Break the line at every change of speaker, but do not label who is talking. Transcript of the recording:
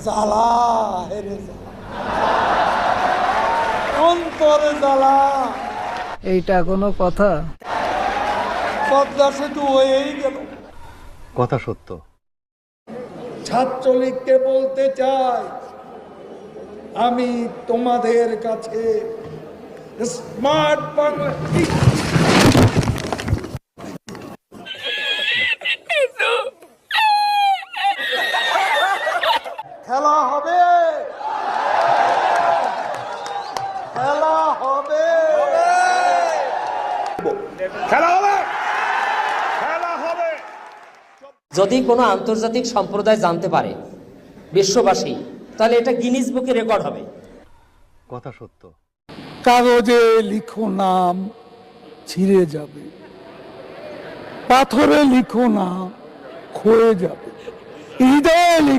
জ্বালা হেরে জ্বালা, অন্তরে জ্বালা।
এইটা কোনো কথা?
পদ্মা সেতু হয়েই গেল।
কথা সত্য।
ছাত্রলীগকে বলতে চাই, আমি তোমাদের কাছে স্মার্ট বাংলা খেলা হবে, খেলা হবে,
খেলা হবে, খেলা হবে।
যদি কোনো আন্তর্জাতিক সম্প্রদায় জানতে পারে, বিশ্ববাসী, তাহলে এটা গিনিস বুকে রেকর্ড হবে।
কথা সত্য।
কাগজে লিখো নাম, ছিঁড়ে যাবে, পাথরে লিখো নাম, ক্ষয়ে যাবে, হৃদয়ে